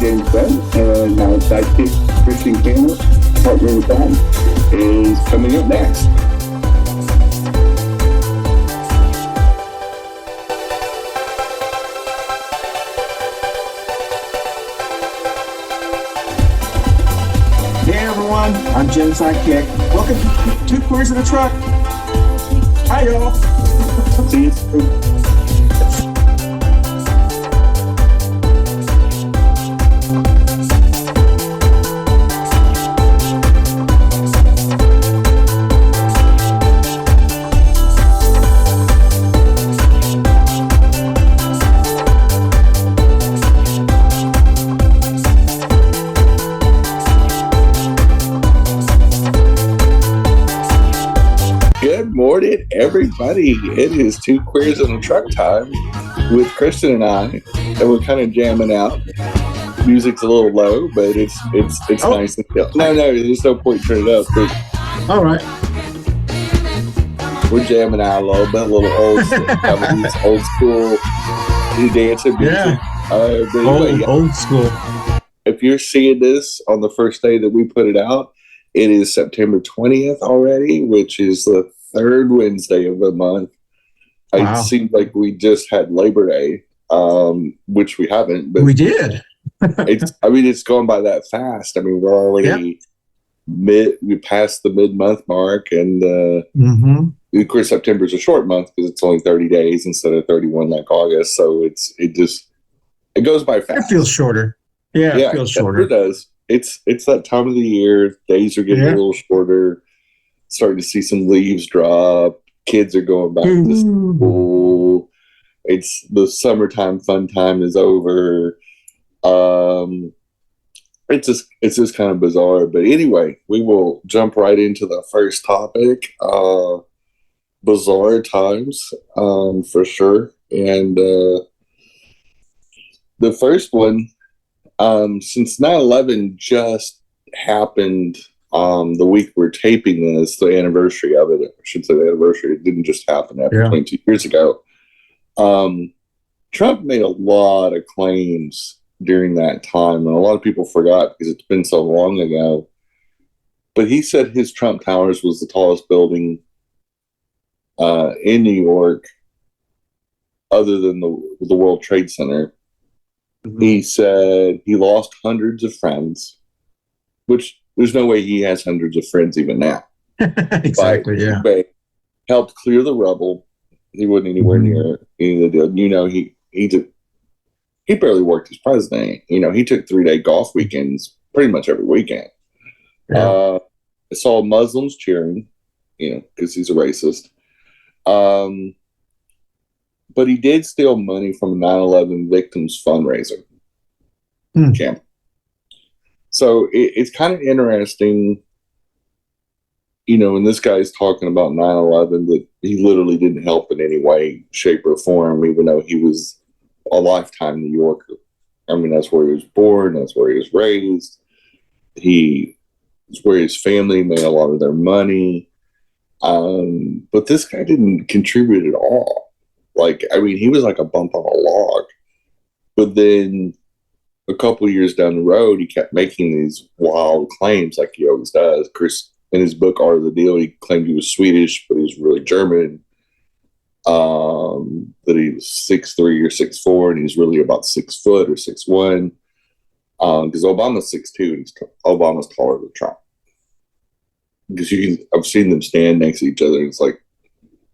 Jenny-Jaymes and our sidekick Christian Cano, partner in crime, is coming up next. Hey everyone, I'm Jen's sidekick. Welcome to Two Queers in a Truck. Hi y'all. See you soon. Good morning, everybody. It is Two Queers in a Truck time with Christian and I, and we're kind of jamming out. Music's a little low, but it's nice and chill. No, there's no point turning it up. But All right. we're jamming out a little old school, old school dancing music. Yeah. But anyway, Old school. if you're seeing this on the first day that we put it out, it is September 20th already, which is the third Wednesday of the month. Wow. It seems like we just had Labor Day, which we haven't. But We did. it's going by that fast. I mean, we're already we passed the mid-month mark, and of course, September is a short month because it's only 30 days instead of 31 like August. So it goes by fast. It feels shorter. Yeah, it feels shorter. It does. It's that time of the year. Days are getting a little shorter. Starting to see some leaves drop. Kids are going back to school. It's the summertime fun time is over. It's just kind of bizarre. But anyway, we will jump right into the first topic. Bizarre times, for sure. And the first one, since 9/11 just happened the week we're taping this, the anniversary of it, I should say the anniversary, it didn't just happen after 22 years ago. Trump made a lot of claims during that time, and a lot of people forgot because it's been so long ago. But he said his Trump Towers was the tallest building in New York other than the World Trade Center. He said he lost hundreds of friends, which there's no way he has hundreds of friends even now. Exactly, but helped clear the rubble. He wasn't anywhere near any of the deal. You know, he barely worked as president. You know, he took 3-day golf weekends pretty much every weekend. I saw Muslims cheering, you know, because he's a racist. But he did steal money from a 9/11 victims fundraiser camp. So it's kind of interesting, you know, when this guy's talking about 9/11, that he literally didn't help in any way, shape, or form, even though he was a lifetime New Yorker. I mean, that's where he was born, that's where he was raised. It's where his family made a lot of their money. But this guy didn't contribute at all. Like, I mean, he was like a bump on a log. But then a couple of years down the road, he kept making these wild claims like he always does. Chris, in his book, Art of the Deal, he claimed he was Swedish, but he was really German. That he was 6'3" or 6'4", and he's really about 6 foot or 6'1". Because Obama's 6'2", and Obama's taller than Trump. Because I've seen them stand next to each other, and it's like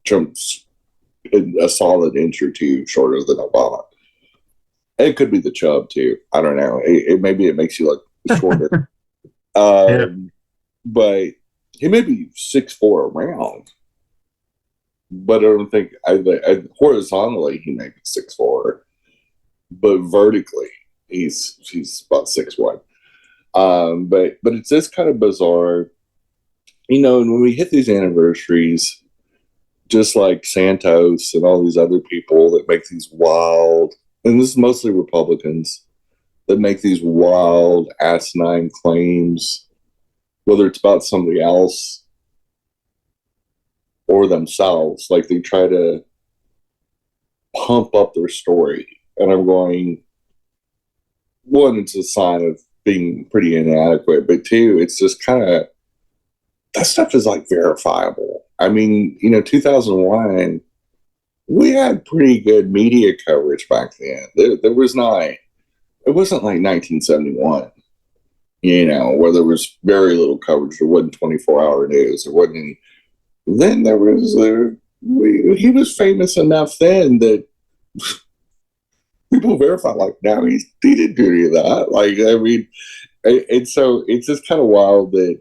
Trump's a solid inch or two shorter than Obama. It could be the chub too. I don't know. Maybe it makes you look shorter. But he may be 6'4" around, but I don't think horizontally he may be 6'4", but vertically he's about 6'1". But it's just kind of bizarre, you know. And when we hit these anniversaries, just like Santos and all these other people that make these wild, and this is mostly Republicans, that make these wild asinine claims, whether it's about somebody else or themselves. Like, they try to pump up their story. And I'm going, one, it's a sign of being pretty inadequate, but two, it's just kind of, that stuff is like verifiable. I mean, 2001, we had pretty good media coverage back then. There was not, it wasn't like 1971, where there was very little coverage. There wasn't 24-hour news. There wasn't any. Then there was, he was famous enough then that people verify, like, now he didn't do any of that. Like, I mean, and so it's just kind of wild that,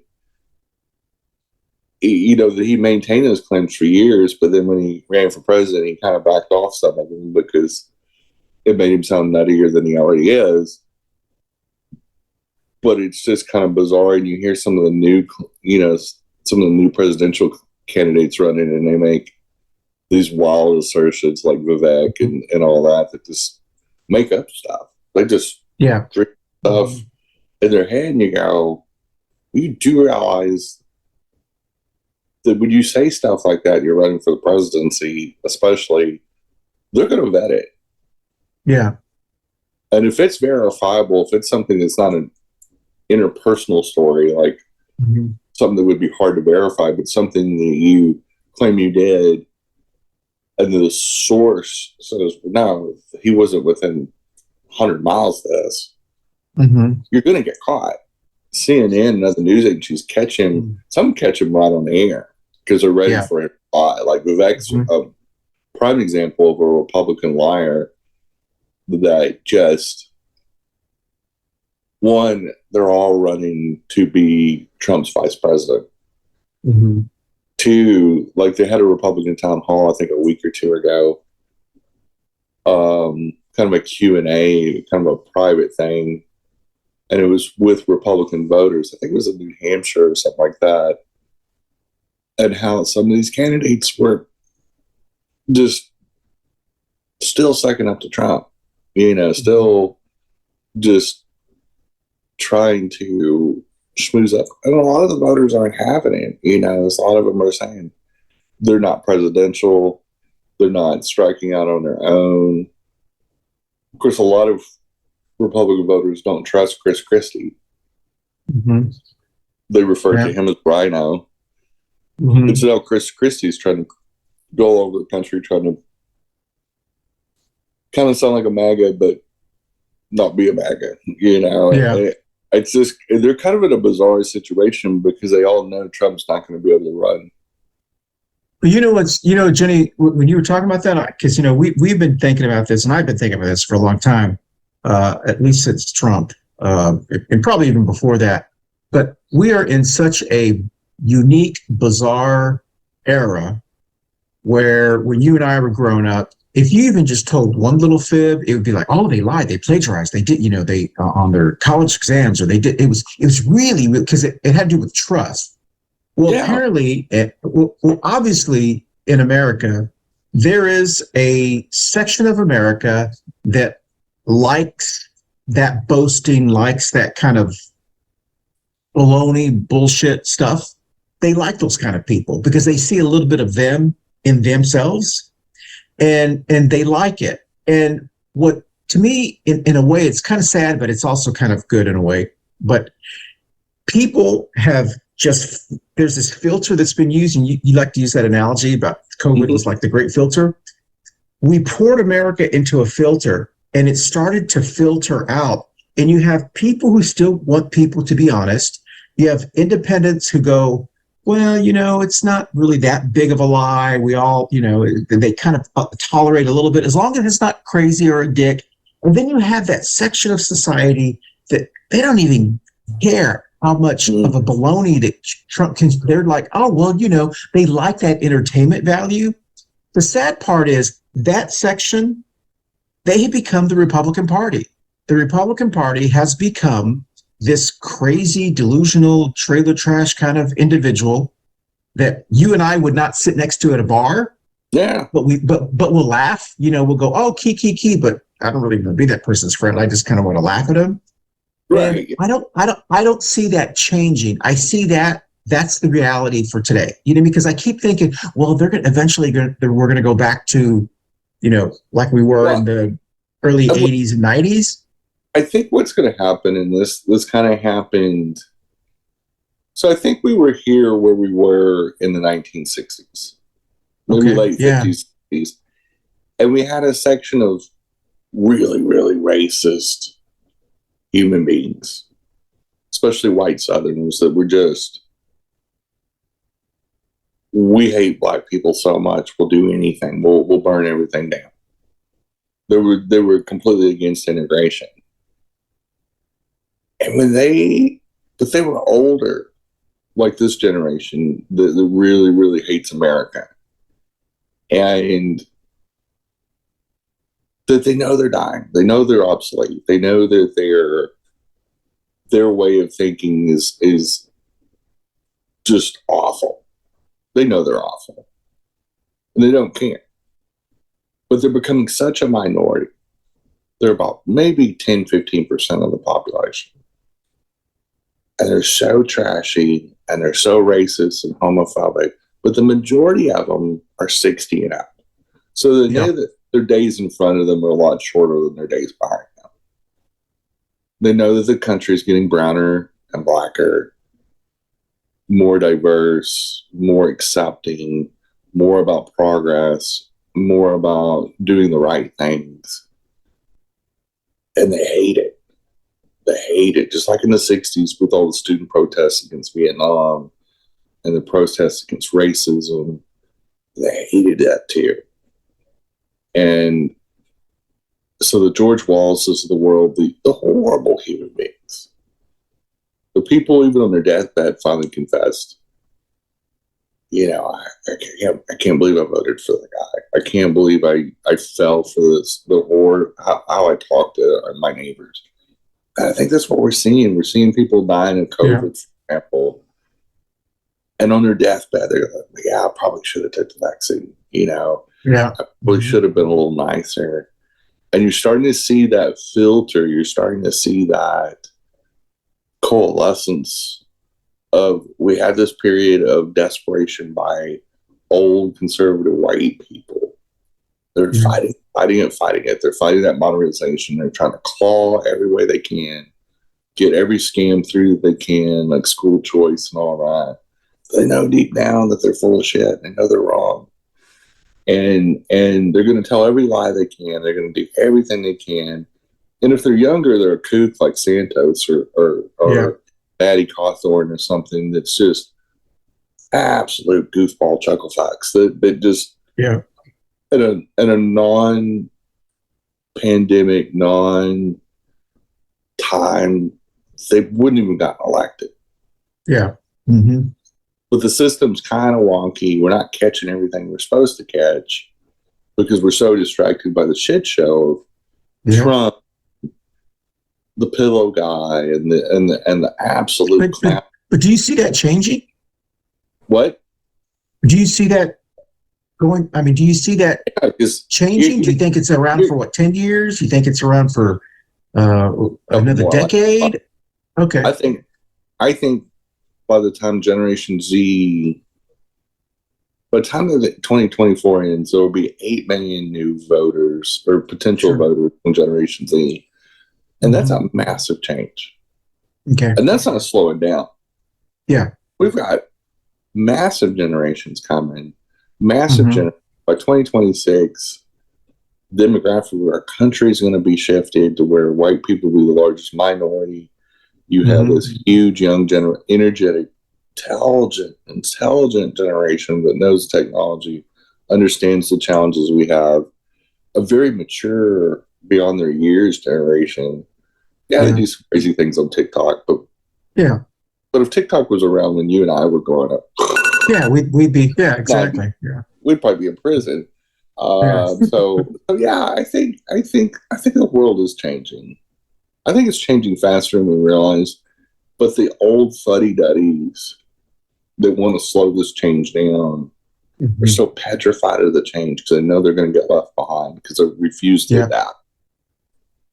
that he maintained those claims for years, but then when he ran for president, he kind of backed off some of them because it made him sound nuttier than he already is. But it's just kind of bizarre, and you hear some of the new, some of the new presidential candidates running, and they make these wild assertions like Vivek and all that just make up stuff. They just drink stuff in their head, and you go, you do realize that when you say stuff like that, you're running for the presidency, especially, they're going to vet it. Yeah. And if it's verifiable, if it's something that's not an interpersonal story, like something that would be hard to verify, but something that you claim you did, and the source says, no, he wasn't within 100 miles of this, you're going to get caught. CNN and other news agencies catch him. Some catch him right on the air because they're ready for him to lie. Like Vivek's a prime example of a Republican liar that just, one, they're all running to be Trump's vice president. Two, like they had a Republican town hall, I think a week or two ago, kind of a Q&A, kind of a private thing. And it was with Republican voters. I think it was in New Hampshire or something like that. And how some of these candidates were just still sucking up to Trump, still just trying to schmooze up. And a lot of the voters aren't having it. A lot of them are saying they're not presidential. They're not striking out on their own. Of course, a lot of Republican voters don't trust Chris Christie. They refer to him as Rhino. And so now Chris Christie's trying to go all over the country, trying to kind of sound like a MAGA, but not be a MAGA, It's just, they're kind of in a bizarre situation because they all know Trump's not going to be able to run. But Jenny, when you were talking about that, because, we've been thinking about this, and I've been thinking about this for a long time, at least since Trump, and probably even before that. But we are in such a unique, bizarre era where when you and I were growing up, if you even just told one little fib, it would be like, oh, they lied, they plagiarized, they did, they on their college exams, or they did. It was really, because it had to do with trust. Well, apparently, obviously, in America, there is a section of America that likes that boasting, likes that kind of baloney bullshit stuff. They like those kind of people because they see a little bit of them in themselves, and they like it. And what, to me, in a way, it's kind of sad, but it's also kind of good in a way. But people have just, there's this filter that's been used, and you like to use that analogy about COVID was like the great filter. We poured America into a filter, and it started to filter out. And you have people who still want people to be honest. You have independents who go, well, it's not really that big of a lie. We all, they kind of tolerate a little bit as long as it's not crazy or a dick. And then you have that section of society that they don't even care how much of a baloney that Trump can. They're like, oh, well, they like that entertainment value. The sad part is that section, they have become the Republican Party. The Republican Party has become this crazy, delusional, trailer trash kind of individual that you and I would not sit next to at a bar. Yeah. But we'll laugh. We'll go, oh, key. But I don't really want to be that person's friend. I just kind of want to laugh at him. Right. And I don't see that changing. I see that's the reality for today. Because I keep thinking, well, they're going eventually we're going to go back to, like we were in the early 80s and 90s. I think what's going to happen, and this kind of happened. So I think we were here where we were in the 1960s, maybe late 50s, 60s, and we had a section of really, really racist human beings, especially white Southerners, that were just, we hate black people so much, we'll do anything, we'll burn everything down. They were completely against integration, and but they were older, like this generation that really, really hates America, and that they know they're dying, they know they're obsolete, they know that their way of thinking is just awful. They know they're awful, and they don't care. But they're becoming such a minority. They're about maybe 10-15% of the population. And they're so trashy, and they're so racist and homophobic, but the majority of them are 60 and up. So they know that their days in front of them are a lot shorter than their days behind them. They know that the country is getting browner and blacker, more diverse, more accepting, more about progress, more about doing the right things. And they hate it. They hate it. Just like in the 60s with all the student protests against Vietnam and the protests against racism, they hated that too. And so the George Wallaces of the world, the horrible human beings, the people even on their deathbed finally confessed, I can't believe I voted for the guy. I can't believe I fell for this, the horror, how I talked to my neighbors. And I think that's what we're seeing. We're seeing people dying of COVID, for example. And on their deathbed, they're like, I probably should have took the vaccine. I probably should have been a little nicer. And you're starting to see that filter. You're starting to see that coalescence of, we had this period of desperation by old conservative white people. They're fighting it. They're fighting that modernization. They're trying to claw every way they can, get every scam through that they can, like school choice and all that. They know deep down that they're full of shit. They know they're wrong. And they're going to tell every lie they can. They're going to do everything they can. And if they're younger, they're a kook like Santos or Batty Cawthorn or something that's just absolute goofball chuckle facts that just in a non-pandemic, non-time, they wouldn't even gotten elected. But the system's kind of wonky. We're not catching everything we're supposed to catch because we're so distracted by the shit show of Trump, the pillow guy, and the absolute clown. But do you see that changing? What? Do you see that going? I mean, do you see that changing? Do you think it's around for 10 years? Do you think it's around for another decade? Okay. I think by the time Generation Z, by the time that 2024 ends, there will be 8 million new voters or potential voters from Generation Z. And that's a massive change. Okay. And that's not slowing down. Yeah. We've got massive generations coming. Massive generations. By 2026, demographic of our country is going to be shifted to where white people will be the largest minority. You have this huge, young, energetic, intelligent generation that knows technology, understands the challenges we have. A very mature, beyond their years generation. They do some crazy things on TikTok, but if TikTok was around when you and I were growing up, we'd be exactly. We'd probably be in prison. So I think the world is changing. I think it's changing faster than we realize. But the old fuddy-duddies that want to slow this change down are so petrified of the change because they know they're going to get left behind because they refuse to adapt.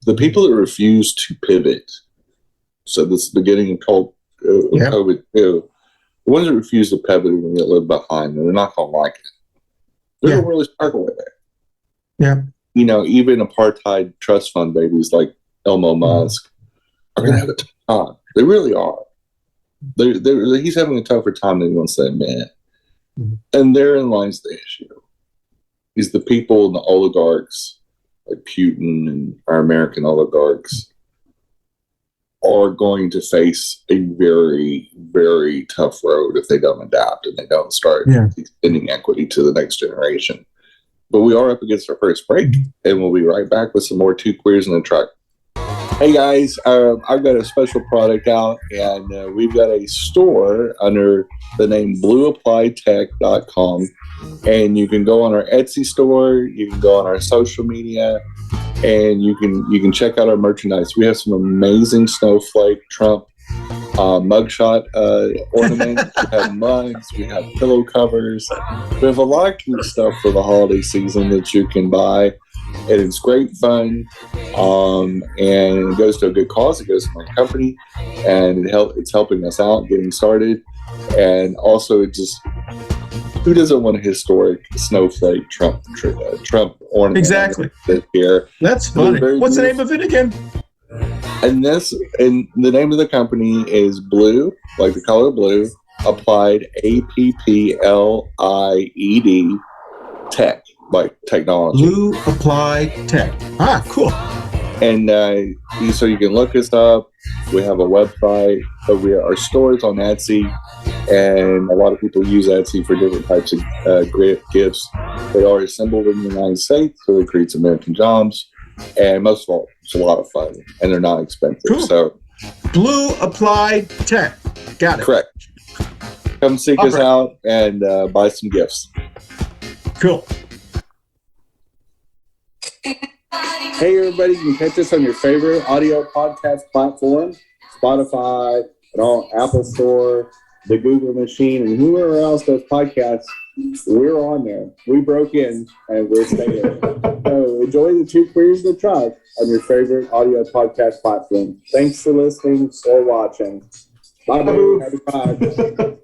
The people that refuse to pivot, so this is the beginning of COVID too, the ones that refuse to pivot are going to get left behind, and they're not going to like it. They're going to really struggle with it. Even apartheid trust fund babies like Elmo Musk, are going to have a tough time. They really are. He's having a tougher time than he wants to admit. Mm-hmm. And therein lies the issue. Is the people and the oligarchs, like Putin and our American oligarchs, are going to face a very, very tough road if they don't adapt and they don't start extending equity to the next generation. But we are up against our first break, and we'll be right back with some more Two Queers in the Truck. Hey guys, I've got a special product out, and we've got a store under the name blueappliedtech.com, and you can go on our Etsy store, you can go on our social media, and you can check out our merchandise. We have some amazing snowflake Trump mugshot ornaments. We have mugs, we have pillow covers. We have a lot of cute stuff for the holiday season that you can buy. And it's great fun, and it goes to a good cause. It goes to my company, and it's helping us out getting started. And also, who doesn't want a historic snowflake Trump ornament? Exactly. Here, that's funny. What's the name of it again? And the name of the company is Blue, like the color blue, applied APPLIED Tech. Like technology. Blue Applied Tech. Ah, cool. And so you can look us up. We have a website, but our store is on Etsy, and a lot of people use Etsy for different types of gifts. They are assembled in the United States, so it creates American jobs, and most of all, it's a lot of fun, and they're not expensive. Cool. So, Blue Applied Tech. Got it. Correct. Come seek us out and buy some gifts. Cool. Hey everybody, you can catch us on your favorite audio podcast platform, Spotify, and all Apple Store, the Google machine, and whoever else does podcasts. We're on there. We broke in and we're staying there. So enjoy the Two Queers in the Truck on your favorite audio podcast platform. Thanks for listening or watching. Bye, boo. Happy Pride.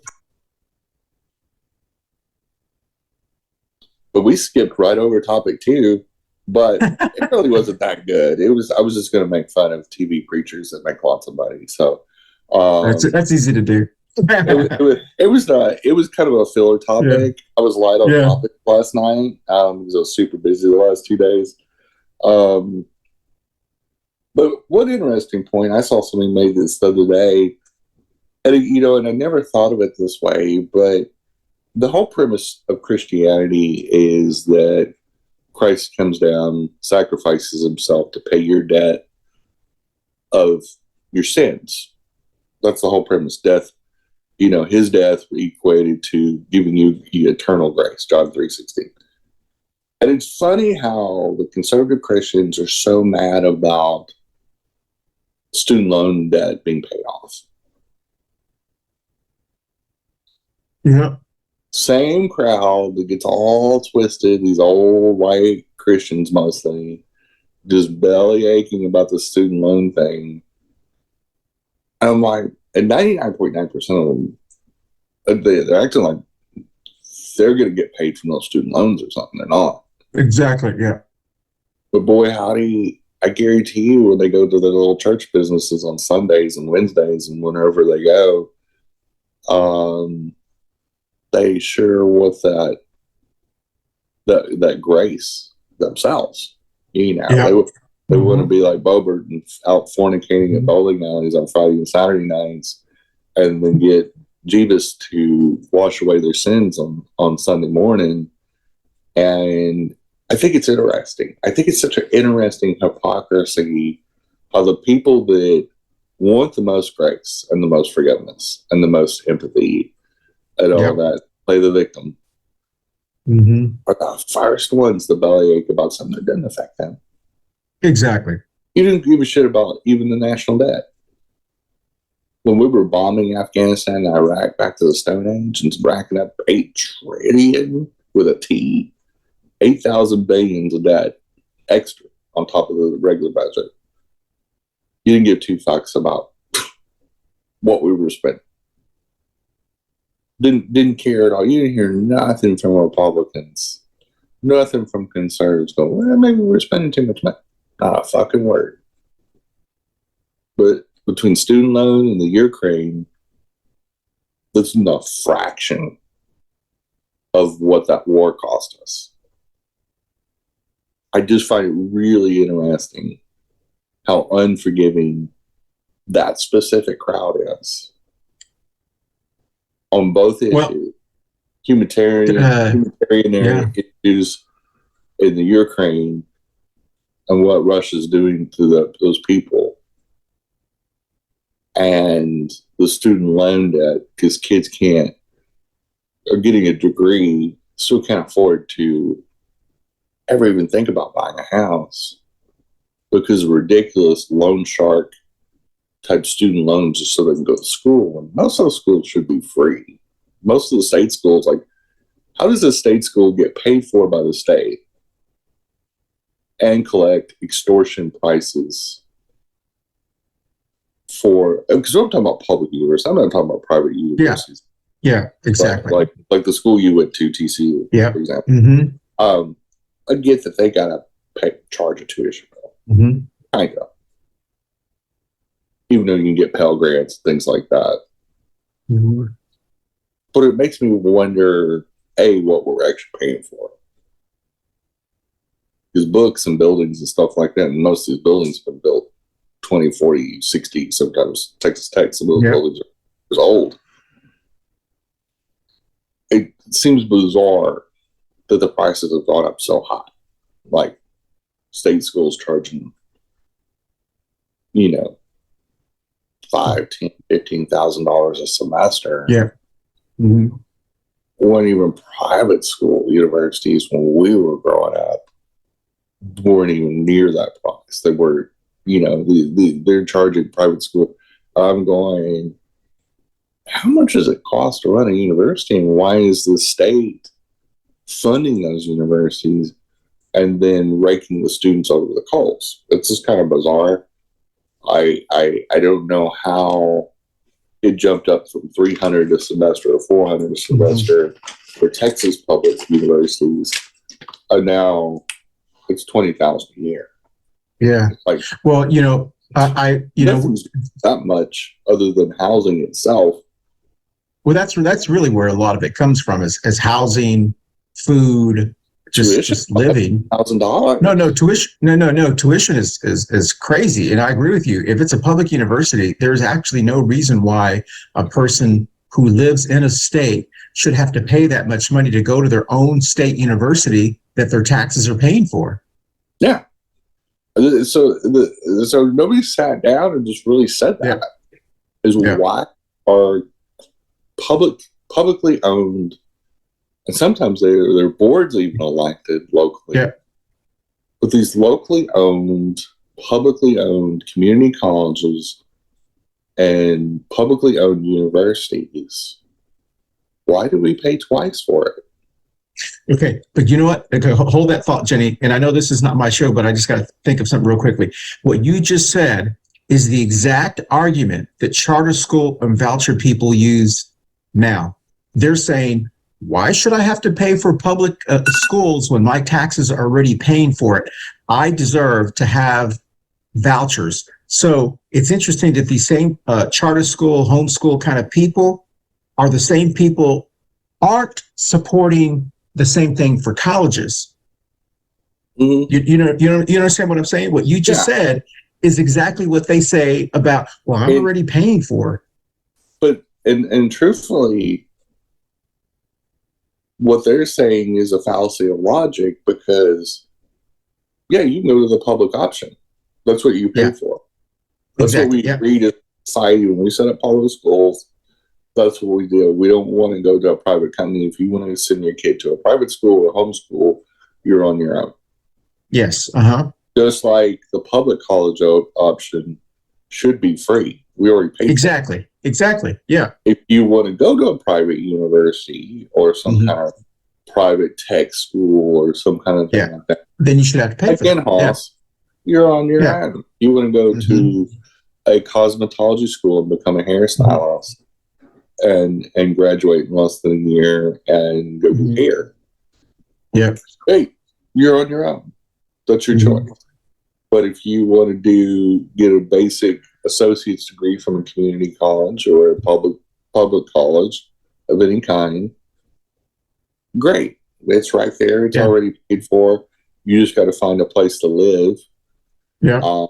But we skipped right over topic 2. But it really wasn't that good. I was just going to make fun of TV preachers that make lots of money. So that's easy to do. it was kind of a filler topic. Yeah. I was light on topic last night because I was super busy the last 2 days. But one interesting point, I saw somebody made this the other day, and I never thought of it this way, but the whole premise of Christianity is that Christ comes down, sacrifices himself to pay your debt of your sins. That's the whole premise. Death, his death equated to giving you eternal grace, John 3:16. And it's funny how the conservative Christians are so mad about student loan debt being paid off. Yeah. Same crowd that gets all twisted, these old white Christians mostly, just belly aching about the student loan thing. I'm like, and 99.9% of them, they're acting like they're going to get paid from those student loans or something. They're not. Exactly, yeah. But boy, I guarantee you when they go to their little church businesses on Sundays and Wednesdays and whenever they go, they share with that grace themselves. They want to be like Bobert and out fornicating at bowling alleys on Friday and Saturday nights, and then get Jesus to wash away their sins on Sunday morning. And I think it's interesting. I think it's such an interesting hypocrisy how the people that want the most grace and the most forgiveness and the most empathy and all that, play the victim, are the first ones to bellyache about something that doesn't affect them. Exactly. You didn't give a shit about even the national debt. When we were bombing Afghanistan and Iraq back to the Stone Age and racking up $8 trillion with a T, 8,000 billions of debt extra on top of the regular budget, you didn't give 2 fucks about what we were spending. Didn't care at all. You didn't hear nothing from Republicans, nothing from conservatives going, well, maybe we're spending too much money. Not a fucking word. But between student loan and the Ukraine, that's a fraction of what that war cost us. I just find it really interesting how unforgiving that specific crowd is on both issues. Well, humanitarian issues in the Ukraine and what Russia's doing to those people, and the student loan debt, because kids are getting a degree, still can't afford to ever even think about buying a house because of ridiculous loan shark type student loans just so they can go to school. And most of those schools should be free. Most of the state schools, like, how does a state school get paid for by the state and collect extortion prices for, because I'm talking about public universities, I'm not talking about private universities. Yeah, exactly. Like the school you went to, TCU, for example. Mm-hmm. I get that they gotta charge a tuition bill. Mm-hmm. Kind of. Even though you can get Pell Grants, things like that. Mm-hmm. But it makes me wonder, A, what we're actually paying for. Because books and buildings and stuff like that, and most of these buildings have been built 20, 40, 60, sometimes Texas Tech, some of those buildings are old. It seems bizarre that the prices have gone up so high. Like state schools charging, $5,000, $10,000, $15,000 a semester. Yeah. Mm-hmm. When even private school universities, when we were growing up, weren't even near that price. They were, they're charging private school. I'm going, how much does it cost to run a university, and why is the state funding those universities and then raking the students over the coals? It's just kind of bizarre. I don't know how it jumped up from $300 a semester to $400 a semester for Texas public universities, and now it's $20,000 a year. Yeah. Like, well, that much other than housing itself. Well, that's really where a lot of it comes from, is housing, food, just living. $1,000. No tuition. No tuition is crazy, and I agree with you. If it's a public university, there's actually no reason why a person who lives in a state should have to pay that much money to go to their own state university that their taxes are paying for. Yeah. So nobody sat down and just really said that. Why are publicly owned, and sometimes their boards even elected locally. Yeah. But these locally owned, publicly owned community colleges and publicly owned universities, why do we pay twice for it? Okay, but you know what? Okay, hold that thought, Jenny. And I know this is not my show, but I just got to think of something real quickly. What you just said is the exact argument that charter school and voucher people use now. They're saying, why should I have to pay for public schools when my taxes are already paying for it? I deserve to have vouchers. So it's interesting that these same charter school, homeschool kind of people are the same people aren't supporting the same thing for colleges. Mm-hmm. You understand what I'm saying? What you just said is exactly what they say about, well, I'm already paying for it. But, and truthfully, what they're saying is a fallacy of logic, because, you can go to the public option. That's what you pay for. That's what we agreed as a society when we set up public schools. That's what we do. We don't want to go to a private company. If you want to send your kid to a private school or homeschool, you're on your own. Yes. Just like the public college option should be free. We already paid for it. Exactly. Yeah. If you want to go to a private university or some kind of private tech school or some kind of thing like that, then you should have to pay for it. You're on your own. You want to go to a cosmetology school and become a hairstylist and graduate in less than a year and go do hair. Yeah. Hey, you're on your own. That's your choice. But if you want to get a basic associate's degree from a community college or a public college of any kind, great. It's right there. It's already paid for. You just got to find a place to live. Yeah.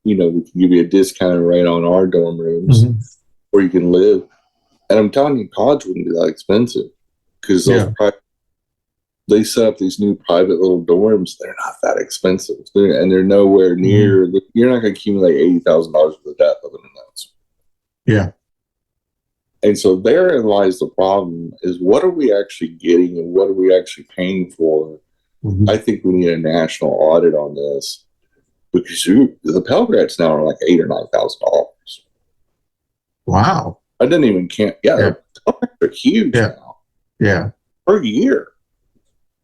We can give you a discounted rate on our dorm rooms where you can live. And I'm telling you, college wouldn't be that expensive because they set up these new private little dorms. They're not that expensive. They're nowhere near. You're not going to accumulate $80,000 worth of debt living in those. Yeah. And so therein lies the problem: is what are we actually getting and what are we actually paying for? I think we need a national audit on this because the Pell Grants now are like $8,000 or $9,000. Wow. I didn't even count. Yeah, they're huge now. Yeah. Per year.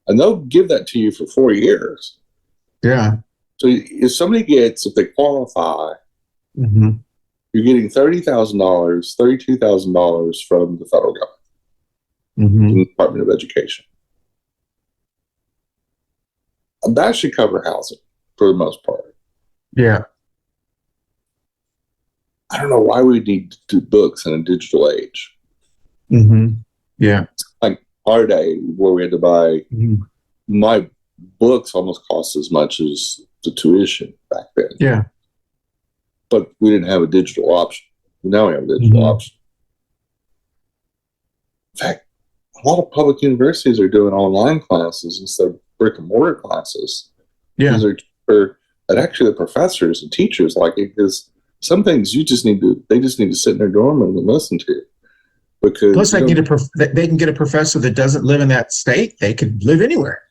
And they'll give that to you for 4 years. Yeah. So if they qualify, you're getting $30,000, $32,000 from the federal government, from the Department of Education. And that should cover housing for the most part. Yeah. I don't know why we need to do books in a digital age. Yeah. Like our day where we had to buy my books almost cost as much as the tuition back then. Yeah. But we didn't have a digital option. Now we have a digital option. In fact, a lot of public universities are doing online classes instead of brick and mortar classes. Yeah. And actually the professors and teachers like it because some things they just need to sit in their dorm room and listen to. Because plus they can get a professor that doesn't live in that state. They could live anywhere.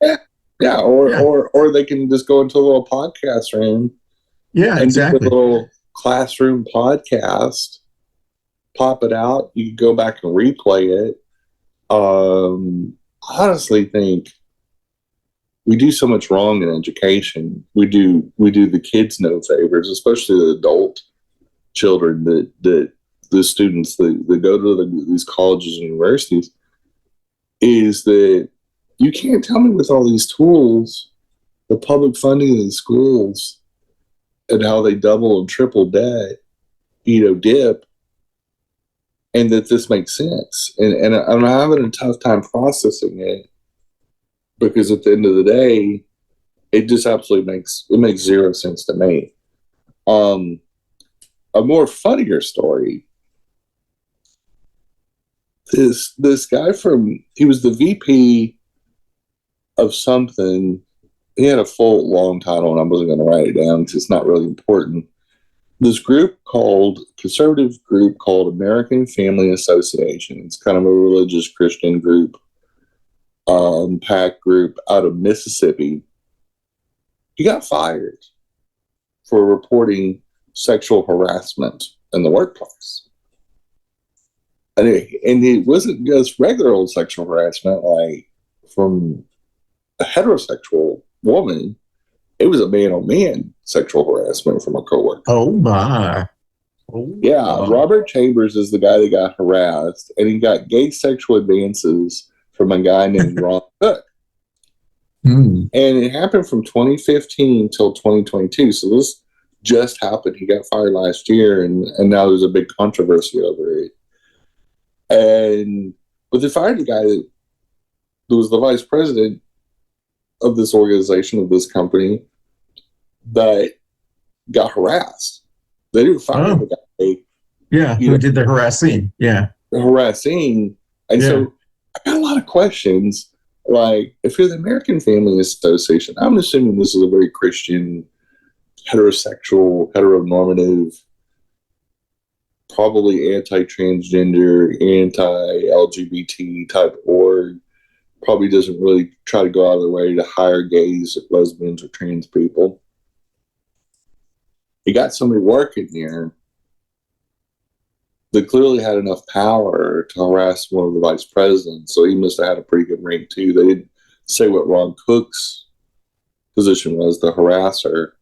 Yeah. Or they can just go into a little podcast room. Yeah, and exactly. do a little classroom podcast, pop it out. You can go back and replay it. I honestly think we do so much wrong in education. We do the kids no favors, especially the adult children that the students that go to these colleges and universities. Is that you can't tell me with all these tools, the public funding of these schools, and how they double and triple debt, dip, and that this makes sense. And I'm having a tough time processing it because at the end of the day, it just absolutely makes zero sense to me. A more funnier story. This guy he was the VP of something. He had a full long title, and I wasn't going to write it down because it's not really important. This conservative group called American Family Association. It's kind of a religious Christian group, PAC group out of Mississippi. He got fired for reporting sexual harassment in the workplace. And it wasn't just regular old sexual harassment like from a heterosexual woman. It was a man-on-man sexual harassment from a coworker. Oh my! Robert Chambers is the guy that got harassed, and he got gay sexual advances from a guy named Ron Cook. And it happened from 2015 till 2022. So this just happened. He got fired last year, and now there's a big controversy over it. But they fired the guy that was the vice president of this organization, of this company, that got harassed. They didn't fire the guy. Yeah, who did the harassing. Yeah. The harassing. And so I got a lot of questions. Like, if you're the American Family Association, I'm assuming this is a very Christian, heterosexual, heteronormative, probably anti-transgender, anti-LGBT type org. Probably doesn't really try to go out of their way to hire gays, lesbians, or trans people. He got somebody working there that clearly had enough power to harass one of the vice presidents, so he must have had a pretty good rank too. They didn't say what Ron Cook's position was, the harasser,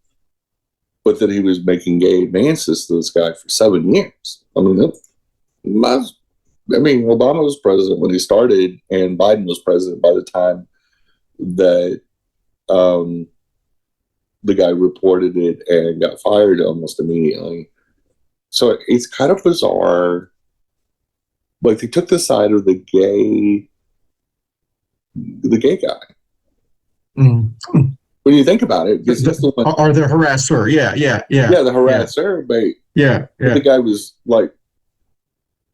but that he was making gay advances to this guy for 7 years. Obama was president when he started, and Biden was president by the time that the guy reported it and got fired almost immediately. So it's kind of bizarre. Like they took the side of the gay guy. Mm. When you think about it, because he's the one, or the harasser. Yeah. the harasser, but the guy was like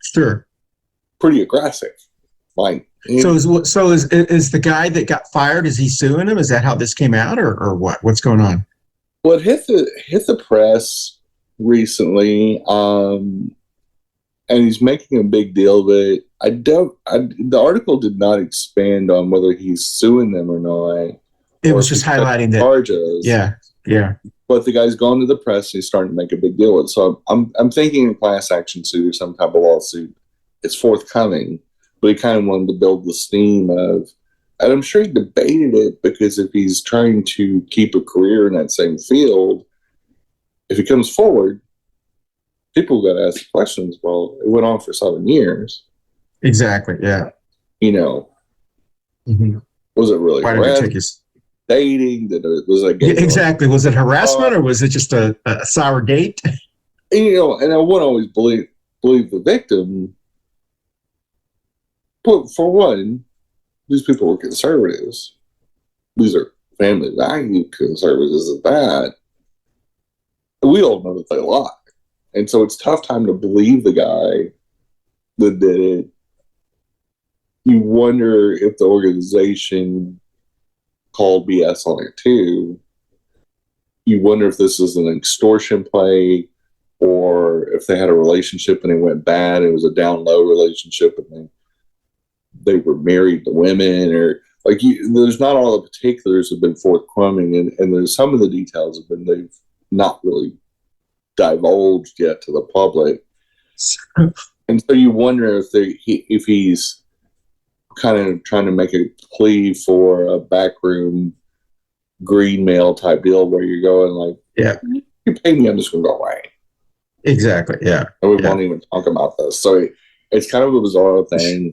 sure, pretty aggressive. Like, so is the guy that got fired? Is he suing him? Is that how this came out, or what? What's going on? well, it hit the press recently, and he's making a big deal of it. The article did not expand on whether he's suing them or not. It was just highlighting that charges. Yeah. But the guy's going to the press and he's starting to make a big deal with it. So I'm thinking a class action suit or some type of lawsuit is forthcoming. But he kind of wanted to build the steam of, and I'm sure he debated it, because if he's trying to keep a career in that same field, if he comes forward, people got to ask questions. Well, it went on for 7 years. Exactly. Yeah. Mm-hmm. Was it really dating? Was it exactly? Was it harassment, or was it just a sour date? And I wouldn't always believe the victim. But for one, these people were conservatives. These are family value conservatives at that. We all know that they lie. And so it's a tough time to believe the guy that did it. You wonder if the organization called BS on it too. You wonder if this is an extortion play, or if they had a relationship and it went bad. It was a down low relationship and they were married to women, or there's not all the particulars have been forthcoming, and there's some of the details they've not really divulged yet to the public. And so you wonder if he's kind of trying to make a plea for a backroom green mail type deal where you're going like, you pay me, I'm just going to go away. Exactly. Yeah. And we won't even talk about this. So it's kind of a bizarre thing.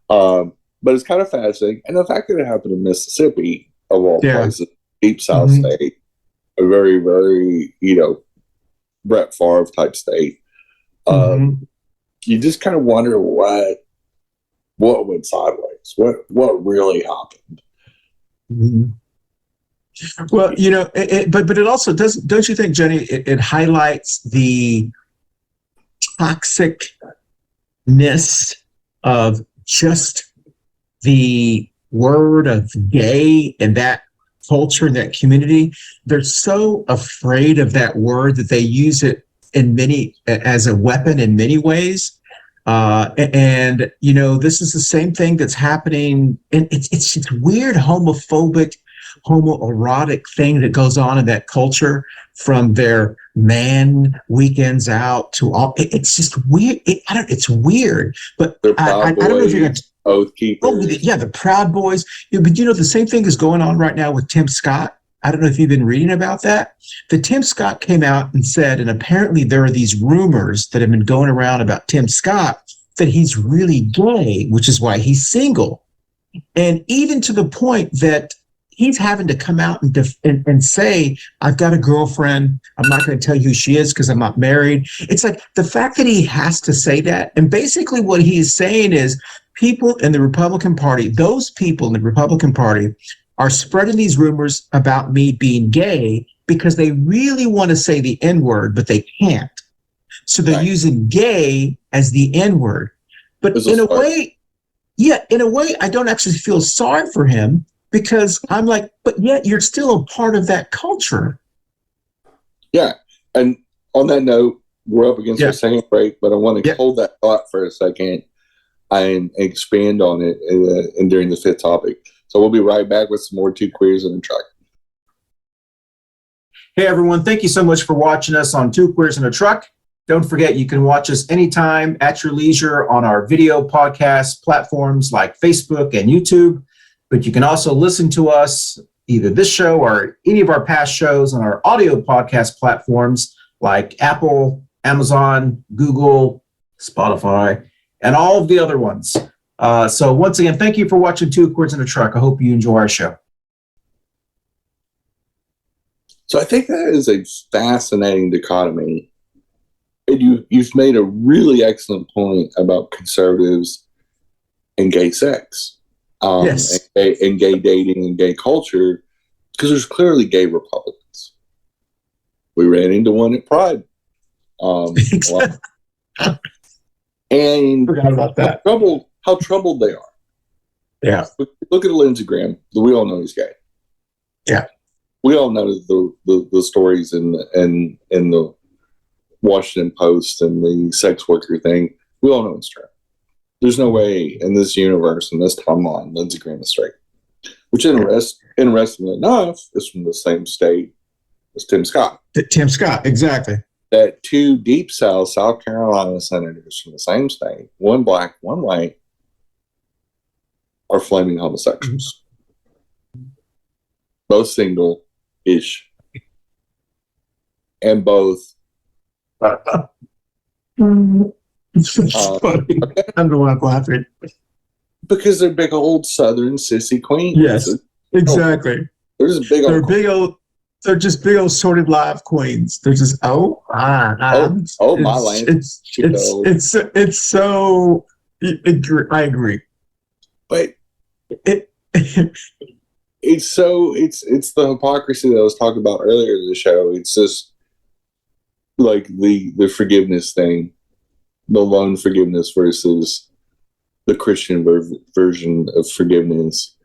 But it's kind of fascinating. And the fact that it happened in Mississippi, of all places, deep South state, a very, very, Brett Favre type state. You just kind of wonder what went sideways, what really happened. Mm-hmm. Well, but it also does. Don't you think, Jenny? It highlights the toxicness of just the word of gay and that culture and that community. They're so afraid of that word that they use it as a weapon in many ways. And this is the same thing that's happening. And it's weird homoerotic thing that goes on in that culture, from their man weekends out to all. It's just weird. It's weird. But I don't know if you're going to. Oath keepers. Oh, the Proud Boys. But the same thing is going on right now with Tim Scott. I don't know if you've been reading about that. The Tim Scott came out and said, and apparently there are these rumors that have been going around about Tim Scott that he's really gay, which is why he's single. And even to the point that he's having to come out and say, I've got a girlfriend. I'm not going to tell you who she is because I'm not married. It's like the fact that he has to say that. And basically what he is saying is, people in the Republican Party, those people in the Republican Party are spreading these rumors about me being gay because they really want to say the N-word, but they can't. So they're using gay as the N-word. But in a way, I don't actually feel sorry for him, because I'm like, but yet you're still a part of that culture. Yeah. And on that note, we're up against our second break, but I want to hold that thought for a second and expand on it and during the fifth topic. So we'll be right back with some more Two Queers in a Truck. Hey, everyone. Thank you so much for watching us on Two Queers in a Truck. Don't forget, you can watch us anytime at your leisure on our video podcast platforms like Facebook and YouTube. But you can also listen to us, either this show or any of our past shows, on our audio podcast platforms like Apple, Amazon, Google, Spotify, and all of the other ones. So once again, thank you for watching Two Queers in a Truck. I hope you enjoy our show. So I think that is a fascinating dichotomy And you've made a really excellent point about conservatives and gay sex, Yes. and gay dating and gay culture, because there's clearly gay Republicans. We ran into one at Pride. Exactly. And Forgot about that. How troubled they are. Yeah. Look at Lindsey Graham. We all know he's gay. Yeah. We all know the stories in the Washington Post and the sex worker thing. We all know it's true. There's no way in this universe, in this timeline, Lindsey Graham is straight. Which, interestingly enough, is from the same state as Tim Scott. Tim Scott, exactly. That two Deep South Carolina senators from the same state, one black, one white, are flaming homosexuals. Both single-ish. And both... It's funny. I'm the one laughing. Because they're big old Southern sissy queens. Yes, exactly. They're just big old... They're just big old sordid live queens. They're just my land. It's so. I agree. But it's the hypocrisy that I was talking about earlier in the show. It's just like the forgiveness thing, the loan forgiveness versus the Christian version of forgiveness.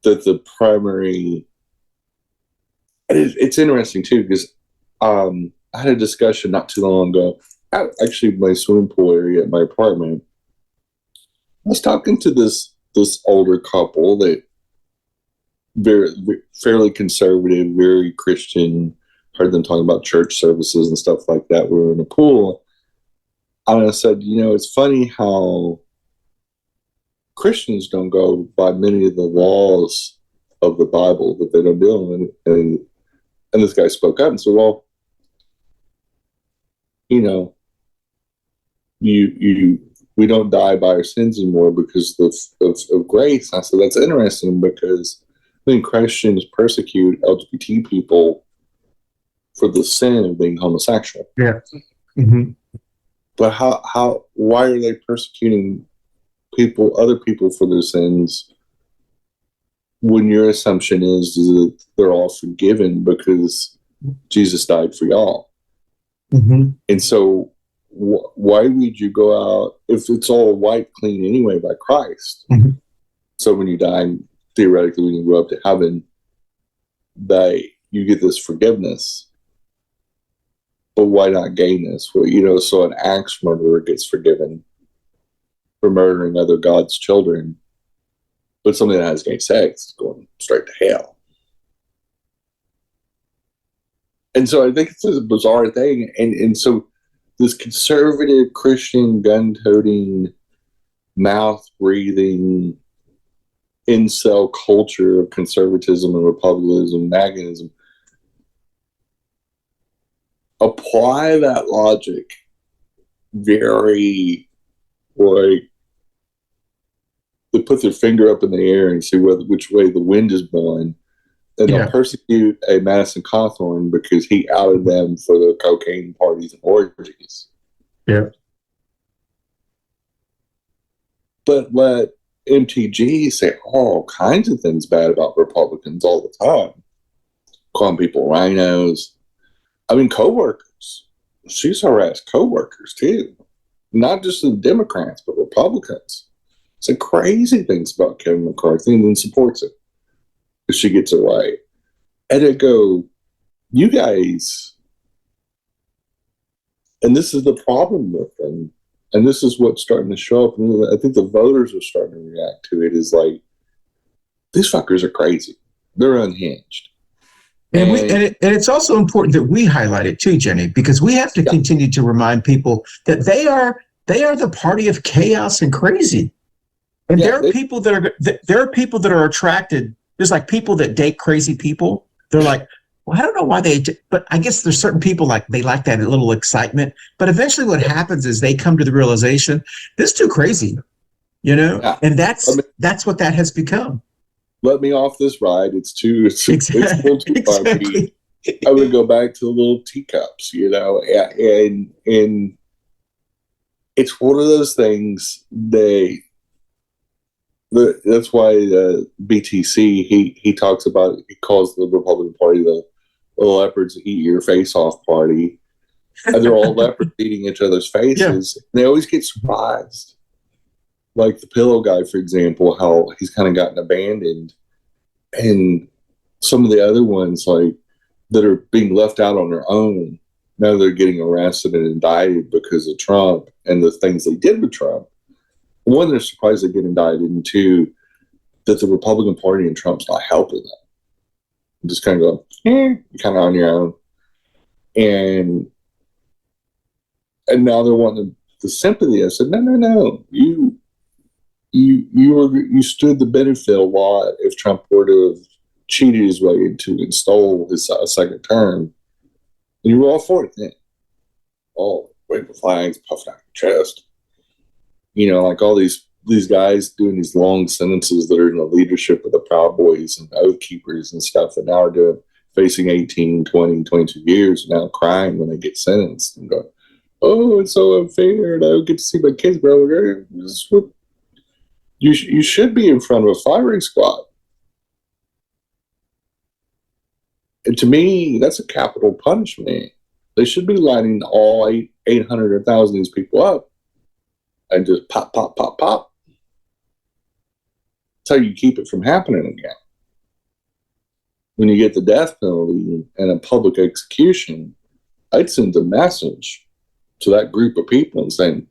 That the primary. It's interesting too because I had a discussion not too long ago. Actually, my swimming pool area at my apartment. I was talking to this older couple that fairly conservative, very Christian. Heard them talking about church services and stuff like that. We were in a pool, and I said, it's funny how Christians don't go by many of the laws of the Bible, that they don't do them. And this guy spoke up and said, well, we don't die by our sins anymore because of grace. And I said, that's interesting because I think Christians persecute LGBT people for the sin of being homosexual. Yeah. Mm-hmm. But why are they persecuting other people for their sins when your assumption is that they're all forgiven because Jesus died for y'all? Mm-hmm. And so why would you go out if it's all wiped clean anyway by Christ? Mm-hmm. So when you die, theoretically, when you go up to heaven, that you get this forgiveness. But why not gayness? Well, so an axe murderer gets forgiven for murdering other God's children. But somebody that has gay sex is going straight to hell. And so I think it's a bizarre thing. And so this conservative Christian gun-toting, mouth-breathing, incel culture of conservatism and republicanism, MAGAism, apply that logic very, like, they put their finger up in the air and see which way the wind is blowing. And they'll persecute a Madison Cawthorn because he outed them for their cocaine parties and orgies. Yeah. But let MTG say all kinds of things bad about Republicans all the time. Calling people rhinos. I mean, co-workers. She's harassed co-workers too. Not just the Democrats, but Republicans. Say crazy things about Kevin McCarthy and then supports it if she gets it right. And I go, you guys, and this is the problem with them, and this is what's starting to show up, and I think the voters are starting to react to it, is like, these fuckers are crazy. They're unhinged. And it's also important that we highlight it too, Jenny, because we have to continue to remind people that they are the party of chaos and crazy. And there are people that are attracted. There's like people that date crazy people. They're like, well, I don't know why but I guess there's certain people they like that little excitement. But eventually what happens is they come to the realization, this is too crazy, Yeah. And that's what that has become. Let me off this ride. It's too Exactly. I would go back to the little teacups, and it's one of those things. That's why BTC he talks about, he calls the Republican Party the leopards eat your face off party, and they're all leopards eating each other's faces. Yeah. They always get surprised. Like the pillow guy, for example, how he's kind of gotten abandoned, and some of the other ones like that are being left out on their own. Now they're getting arrested and indicted because of Trump and the things they did with Trump. One, they're surprised they get indicted, and two, that the Republican Party and Trump's not helping them. Just kind of go, you're kind of on your own. And now they're wanting the sympathy. I said, no. You stood the benefit a lot if Trump were to have cheated his way into and stole his second term. And you were all for it then. Oh, waving flags, puffing out your chest. Like all these guys doing these long sentences that are in the leadership of the Proud Boys and Oath Keepers and stuff, and now are facing 18, 20, 22 years, and now crying when they get sentenced and go, oh, it's so unfair, and I don't get to see my kids grow up. You should be in front of a firing squad. And to me, that's a capital punishment. They should be lining all 800 or 1,000 of these people up and just pop, pop, pop, pop. That's how you keep it from happening again. When you get the death penalty and a public execution, I'd send a message to that group of people and saying,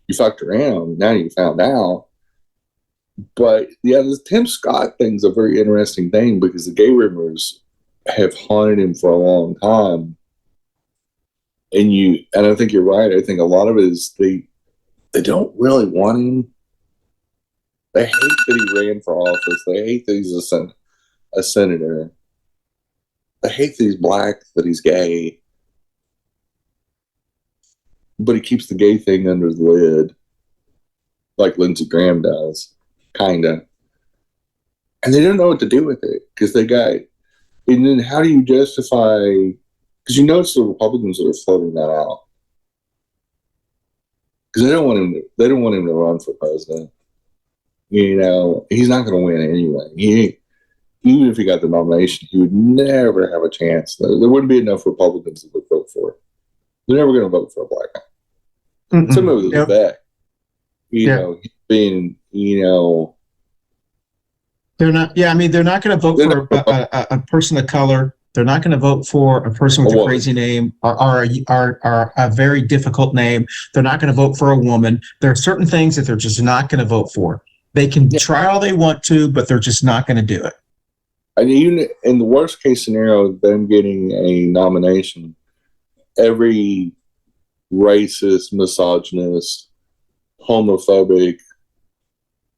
you fucked around, now you found out. But yeah, the Tim Scott thing's a very interesting thing because the gay rumors have haunted him for a long time. And I think you're right. I think a lot of it is they don't really want him. They hate that he ran for office. They hate that he's a senator. They hate that he's black, that he's gay. But he keeps the gay thing under the lid, like Lindsey Graham does, kind of. And they don't know what to do with it because they got. And then how do you justify? Because it's the Republicans that are floating that out. Because they don't want him. They don't want him to run for president. He's not going to win anyway. Even if he got the nomination, he would never have a chance. There wouldn't be enough Republicans that would vote for it. They're never going to vote for a black guy. Some of it back. Being, they're not. Yeah, I mean, they're not going to vote for a person of color. They're not going to vote for a person with a crazy name or a very difficult name. They're not going to vote for a woman. There are certain things that they're just not going to vote for. They can try all they want to, but they're just not going to do it. And even in the worst case scenario, them getting a nomination, every racist, misogynist, homophobic,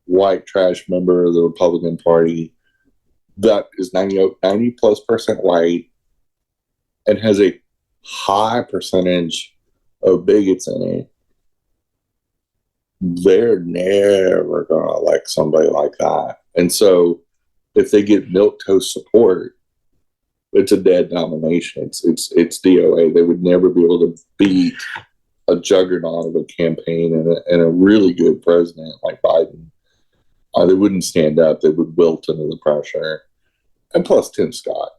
white trash member of the Republican Party that is 90+% white and has a high percentage of bigots in it, they're never going to elect somebody like that. And so if they get milquetoast support, it's a dead nomination. It's DOA. They would never be able to beat a juggernaut of a campaign and a really good president like Biden. They wouldn't stand up. They would wilt under the pressure. And plus Tim Scott.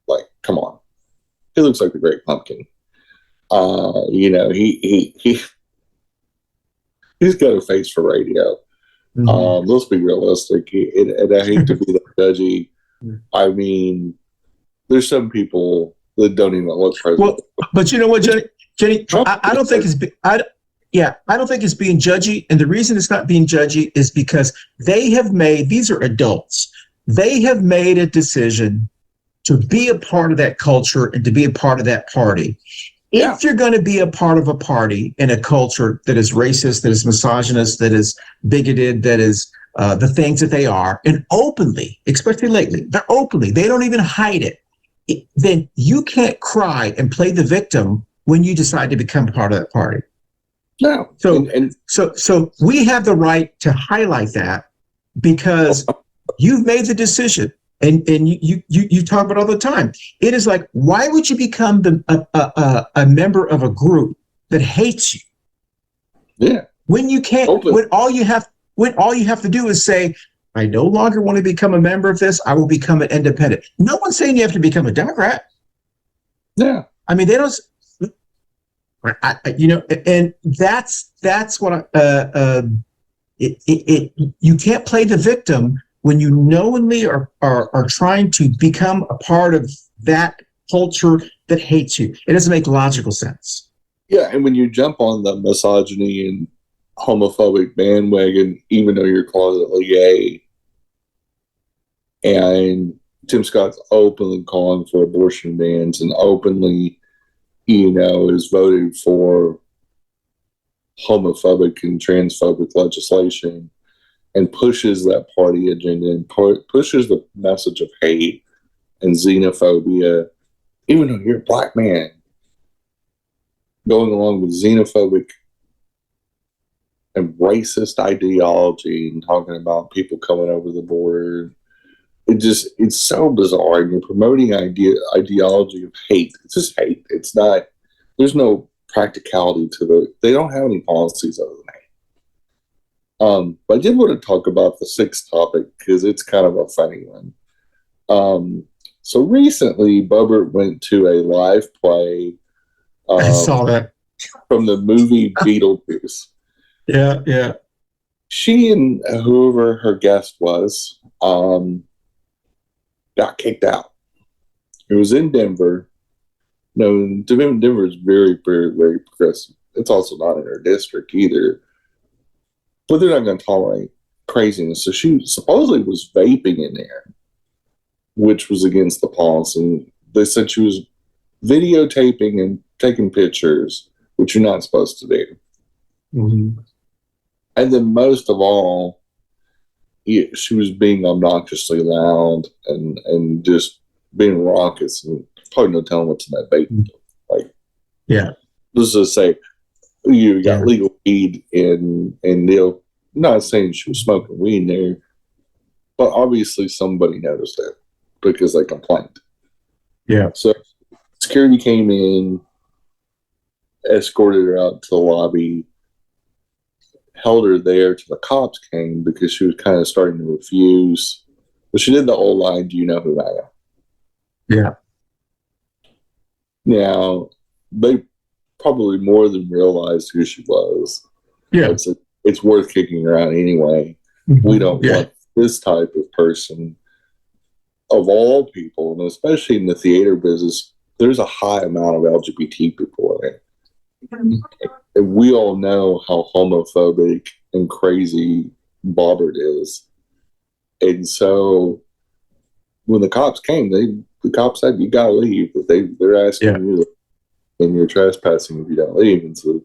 Like, come on. He looks like the Great Pumpkin. He's got a face for radio. Mm-hmm. Let's be realistic. And I hate to be that judgy. I mean, there's some people that don't even look president. Well, but you know what, Jenny? I don't think it's. I don't think it's being judgy. And the reason it's not being judgy is because these are adults. They have made a decision to be a part of that culture and to be a part of that party. If you're going to be a part of a party in a culture that is racist, that is misogynist, that is bigoted, that is the things that they are, and openly, especially lately, they don't even hide it, then you can't cry and play the victim when you decide to become part of that party. No. So we have the right to highlight that because you've made the decision. And you talk about all the time. It is like, why would you become a member of a group that hates you? Yeah. When you can't, Open. when all you have to do is say, I no longer want to become a member of this. I will become an independent. No one's saying you have to become a Democrat. Yeah. I mean, they don't. And that's what you can't play the victim when you knowingly are trying to become a part of that culture that hates you. It doesn't make logical sense. Yeah, and when you jump on the misogyny and homophobic bandwagon, even though you're closetly gay, and Tim Scott's openly calling for abortion bans and openly, is voted for homophobic and transphobic legislation and pushes that party agenda and pushes the message of hate and xenophobia, even though you're a black man, going along with xenophobic and racist ideology and talking about people coming over the border. It's so bizarre. And you're promoting ideology of hate. It's just hate. It's not, there's no practicality to they don't have any policies other than hate. But I did want to talk about the sixth topic because it's kind of a funny one. So recently, Bubbert went to a live play. I saw that. From the movie Beetlejuice. Yeah. She and whoever her guest was got kicked out. It was in Denver. No, Denver is very, very, very progressive. It's also not in her district either. But they're not going to tolerate craziness. So she supposedly was vaping in there, which was against the policy. They said she was videotaping and taking pictures, which you're not supposed to do. Mm-hmm. And then most of all, she was being obnoxiously loud and just being raucous, and probably no telling what's in that bacon. Like, yeah, let's just say you got legal weed and they'll not saying she was smoking weed in there, but obviously somebody noticed it because they complained. Yeah. So security came in, escorted her out to the lobby, held her there till the cops came because she was kind of starting to refuse. But she did the old line, "Do you know who I am?" Yeah. Now, they probably more than realized who she was. Yeah. It's worth kicking her out anyway. Mm-hmm. We don't want this type of person. Of all people, and especially in the theater business, there's a high amount of LGBT people in it. And we all know how homophobic and crazy Bobbert is. And so when the cops came, the cops said, "You got to leave." But they're asking you, and you're trespassing if you don't leave. And so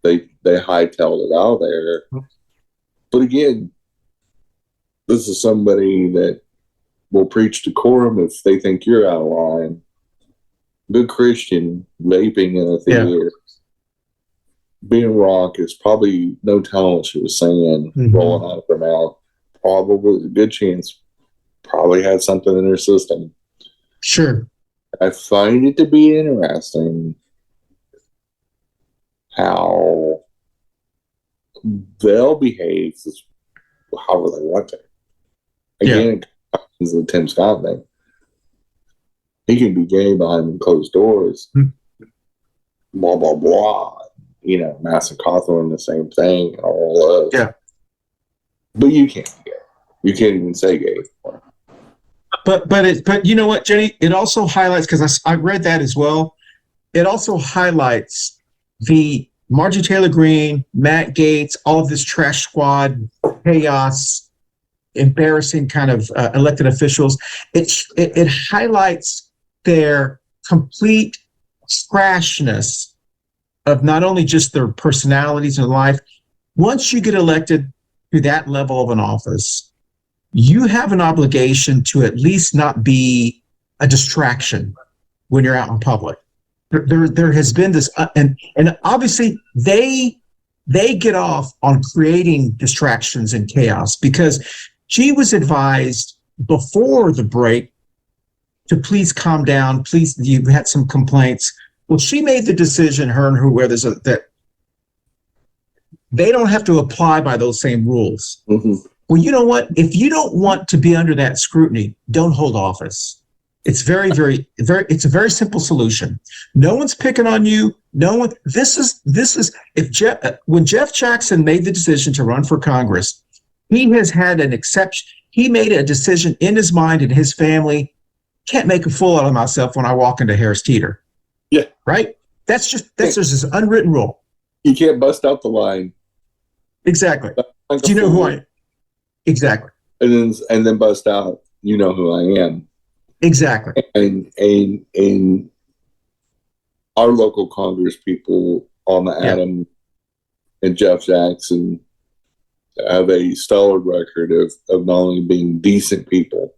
they hightailed it out there. But again, this is somebody that will preach decorum if they think you're out of line. Good Christian vaping in a theater. Being raucous, probably no telling what she was saying, rolling out of her mouth. Probably a good chance, probably had something in her system. Sure. I find it to be interesting how they'll behave however they want to. Again, it comes to the Tim Scott thing. He can be gay behind closed doors. Blah, blah, blah. Massive Cawthorn, the same thing, and all that. Yeah. But you can't be gay. You can't even say gay anymore. But you know what, Jenny? It also highlights, because I read that as well. It also highlights the Marjorie Taylor Greene, Matt Gaetz, all of this trash squad chaos, embarrassing kind of elected officials. It highlights their complete trashness of not only just their personalities in life. Once you get elected to that level of an office, you have an obligation to at least not be a distraction when you're out in public. There has been this, and obviously they get off on creating distractions and chaos because she was advised before the break to please calm down. Please, you had some complaints. Well, she made the decision, her and whoever, that they don't have to apply by those same rules. Mm-hmm. Well, you know what? If you don't want to be under that scrutiny, don't hold office. It's it's a very simple solution. No one's picking on you. No one, when Jeff Jackson made the decision to run for Congress, he has had an exception. He made a decision in his mind and his family. Can't make a fool out of myself when I walk into Harris Teeter. Yeah. Right? That's just this unwritten rule. You can't bust out the line. Exactly. Like do you know who I am? Exactly. And then bust out, you know who I am. Exactly. And our local Congress people on the Adam and Jeff Jackson have a stellar record of not only being decent people.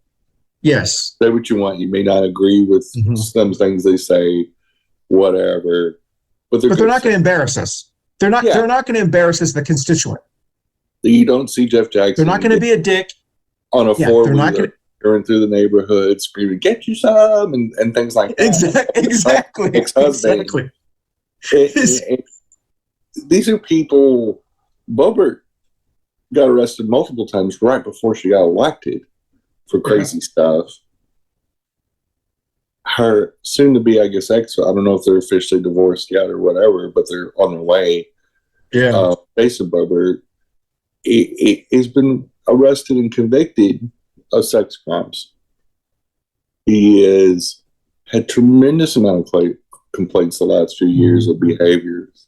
Yes. Say what you want. You may not agree with some things they say, whatever. But they're not going to embarrass us. They're not going to embarrass us, the constituent. You don't see Jeff Jackson. They're not going to be a dick. On a four-wheeler, going through the neighborhood, screaming, "Get you some," and things like that. Exactly. These are people. Boebert got arrested multiple times right before she got elected for crazy stuff. Her soon-to-be, I guess, ex, I don't know if they're officially divorced yet or whatever, but they're on their way. Yeah. Jason Boebert has been arrested and convicted of sex crimes. He has had tremendous amount of complaints the last few years of behaviors.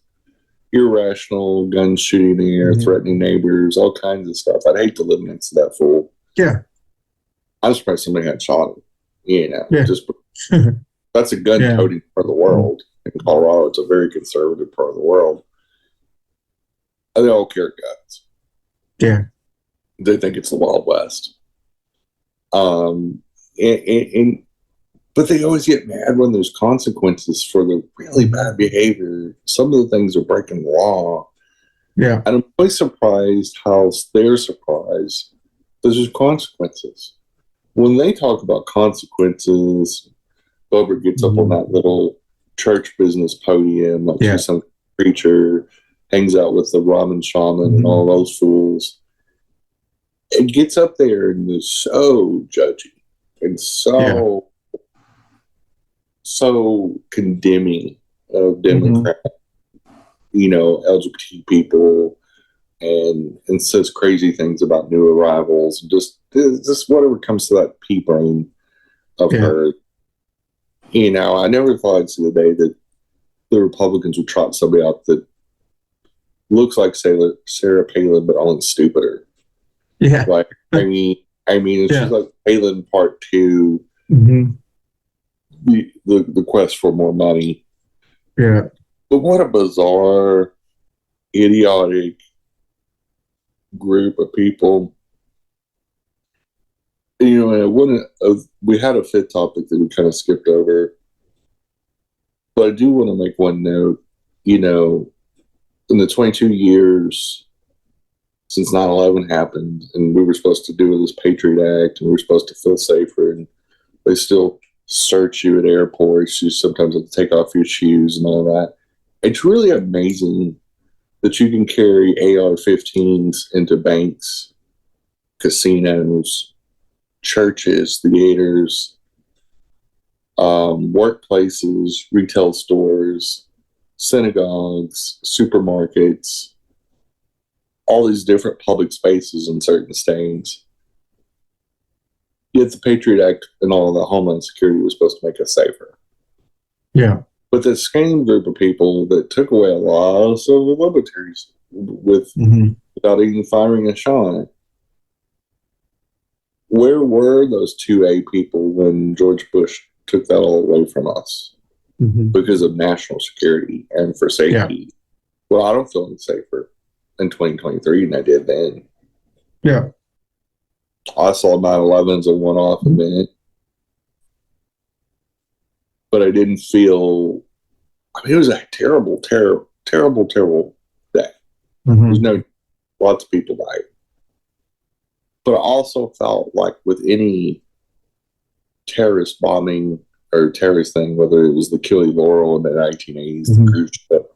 Irrational, guns shooting in the air, threatening neighbors, all kinds of stuff. I'd hate to live next to that fool. Yeah. I'm surprised somebody had shot him. Just that's a gun-toting part of the world. In Colorado, it's a very conservative part of the world. And they all carry guns. Yeah. They think it's the Wild West. But they always get mad when there's consequences for the really bad behavior. Some of the things are breaking the law. Yeah. And I'm always surprised how they're surprised that there's consequences. When they talk about consequences, Boebert gets up on that little church business podium, like she's some preacher, hangs out with the Ramen shaman and all those fools. It gets up there and is so judgy and so condemning of Democrats, LGBT people, and says crazy things about new arrivals, and just whatever comes to that pea brain of her. I never thought I'd see the day that the Republicans would trot somebody out that looks like Sarah Palin, but only stupider. Yeah. Like, I mean, it's just like Palin Part 2, the quest for more money. Yeah. But what a bizarre, idiotic group of people. We had a fifth topic that we kind of skipped over. But I do want to make one note, in the 22 years since 9/11 happened, and we were supposed to do this Patriot Act, and we were supposed to feel safer, and they still search you at airports. You sometimes have to take off your shoes and all that. It's really amazing that you can carry AR-15s into banks, casinos, churches, theaters, workplaces, retail stores, synagogues, supermarkets, all these different public spaces in certain states. Yet the Patriot Act and all of the Homeland Security was supposed to make us safer. Yeah. But the same group of people that took away a lot of civil liberties without even firing a shot. Where were those 2A people when George Bush took that all away from us because of national security and for safety? Yeah. Well, I don't feel any safer in 2023 than I did then. Yeah. I saw 9/11 as a one-off event, but I didn't feel. It was a terrible day. There's lots of people died. But I also felt like with any terrorist bombing or terrorist thing, whether it was the Killy Laurel in the 1980s, the cruise ship,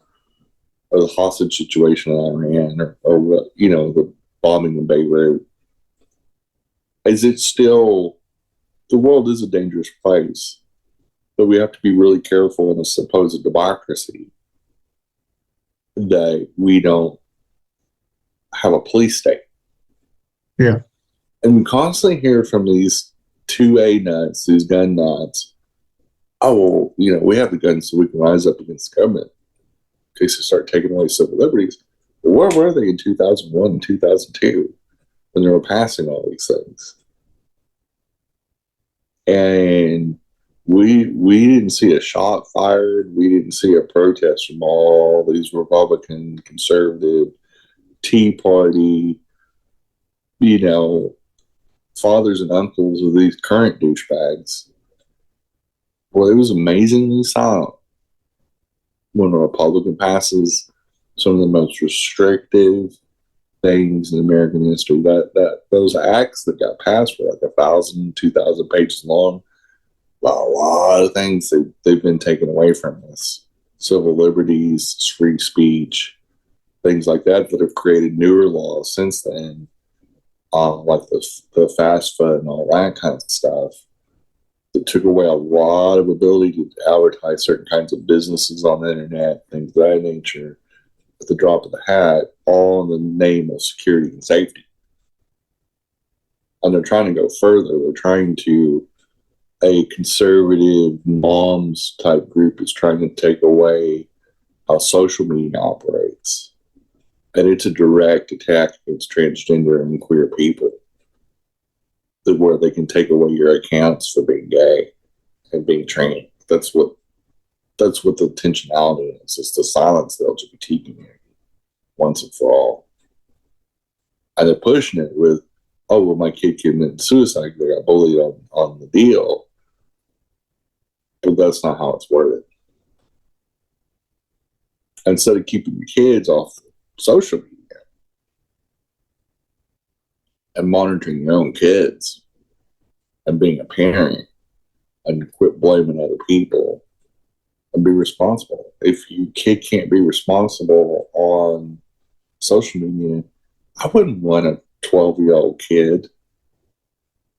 or the hostage situation in Iran, or the bombing in Beirut, is it still, the world is a dangerous place, but we have to be really careful in a supposed democracy that we don't have a police state. Yeah. And we constantly hear from these 2A nuts, these gun nuts, oh, well, we have the guns so we can rise up against the government in case they start taking away civil liberties. But where were they in 2001 and 2002 when they were passing all these things? And we didn't see a shot fired. We didn't see a protest from all these Republican, conservative, Tea Party, fathers and uncles of these current douchebags. Well, it was amazingly silent when a Republican passes some of the most restrictive things in American history. That those acts that got passed were like 1,000, 2,000 pages long. A lot of things they've been taken away from us. Civil liberties, free speech, things like that have created newer laws since then, like the FAFSA and all that kind of stuff. It took away a lot of ability to advertise certain kinds of businesses on the internet, things of that nature, at the drop of the hat, all in the name of security and safety. And they're trying to go further. They're trying to, a conservative moms type group is trying to take away how social media operates. And it's a direct attack against transgender and queer people, where they can take away your accounts for being gay and being trans. That's what the intentionality is to silence the LGBT community once and for all. And they're pushing it with, oh, well, my kid committed suicide because they got bullied on the deal. But that's not how it's worded. Instead of keeping your kids off social media and monitoring your own kids and being a parent and quit blaming other people and be responsible. If your kid can't be responsible on social media, I wouldn't want a 12-year-old kid.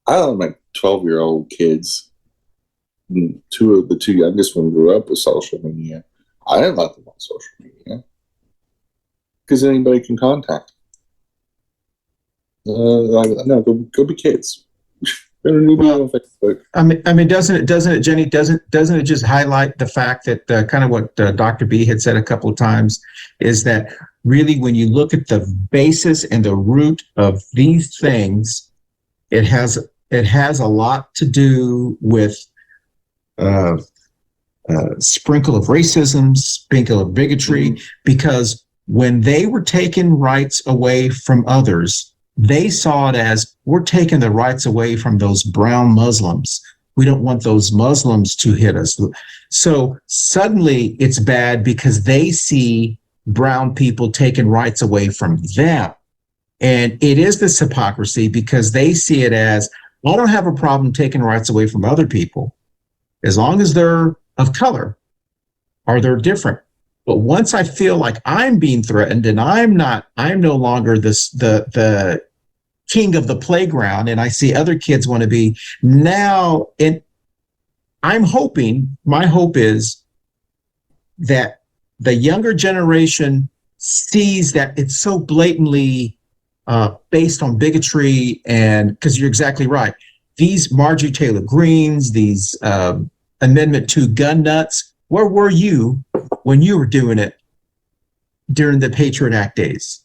I don't like 12-year-old kids. The two youngest ones grew up with social media. I didn't let them on social media because anybody can contact them. No, go be kids. Well, I mean, doesn't it, Jenny? Doesn't it just highlight the fact that kind of what Dr. B had said a couple of times is that really, when you look at the basis and the root of these things, it has a lot to do with sprinkle of racism, sprinkle of bigotry, because when they were taking rights away from others, they saw it as, we're taking the rights away from those brown Muslims. We don't want those Muslims to hit us. So suddenly it's bad because they see brown people taking rights away from them. And it is this hypocrisy because they see it as, I don't have a problem taking rights away from other people as long as they're of color or they're different. But once I feel like I'm being threatened and I'm no longer the king of the playground, and I see other kids want to be now, and I'm hoping, my hope is that the younger generation sees that it's so blatantly based on bigotry, and because you're exactly right. These Marjorie Taylor Greens, these Amendment 2 gun nuts, where were you when you were doing it during the Patriot Act days?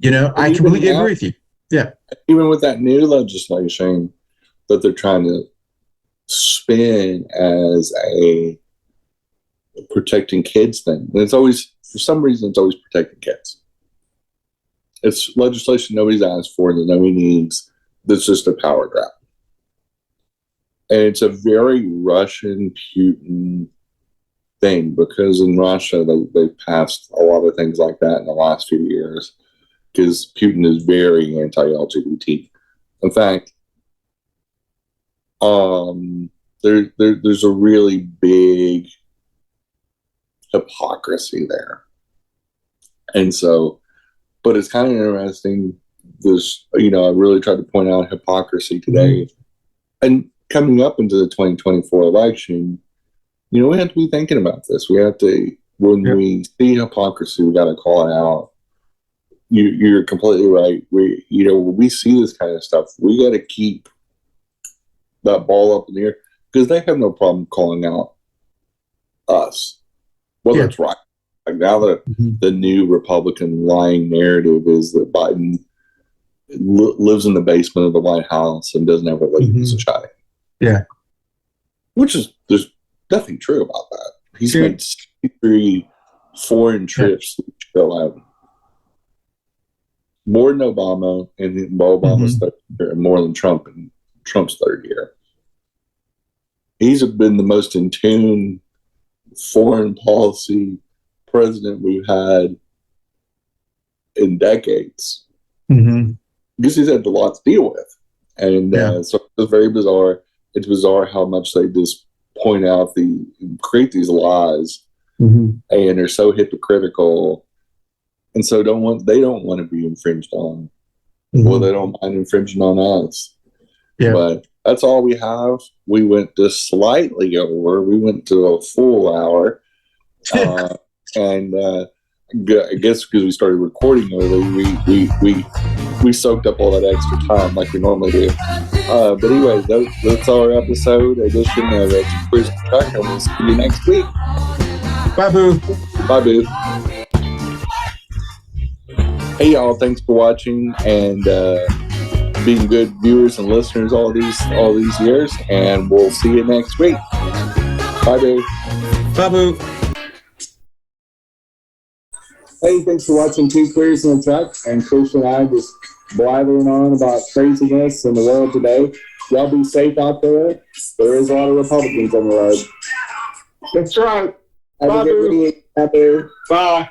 I completely agree with you. Yeah. Even with that new legislation that they're trying to spin as a protecting kids thing, and it's always, for some reason, it's always protecting kids. It's legislation nobody's asked for that nobody needs. That's just a power grab. And it's a very Russian Putin thing because in Russia, they passed a lot of things like that in the last few years because Putin is very anti-LGBT. In fact, there's a really big hypocrisy there. And so, but it's kind of interesting. This, I really tried to point out hypocrisy today. And coming up into the 2024 election, we have to be thinking about this. We have to, when we see hypocrisy, we got to call it out. You're completely right. When we see this kind of stuff, we got to keep that ball up in the air, because they have no problem calling out us, whether it's right. Like now that the new Republican lying narrative is that Biden lives in the basement of the White House and doesn't ever leave to China. Yeah. Which is, there's nothing true about that. He's made 63 foreign trips to go out. More than Obama in Obama's third year, and more than Trump in Trump's third year. He's been the most in tune foreign policy president we've had in decades. Because he's had a lot to deal with. And so it's very bizarre. It's bizarre how much they just point out create these lies, and are so hypocritical. And so they don't want to be infringed on. Well, they don't mind infringing on us. Yeah. But that's all we have. We went just slightly over. We went to a full hour. And I guess because we started recording early, we soaked up all that extra time like we normally do. But anyway, that's our episode edition of Christian Cano. We'll see you next week. Bye, Boo. Bye, Boo. Hey, y'all! Thanks for watching and being good viewers and listeners all these years. And we'll see you next week. Bye, Boo. Bye, Boo. Hey, thanks for watching Two Queers in a Truck, and Christian and I just blathering on about craziness in the world today. Y'all be safe out there. There is a lot of Republicans on the road. That's right. Have a good week out there. Bye.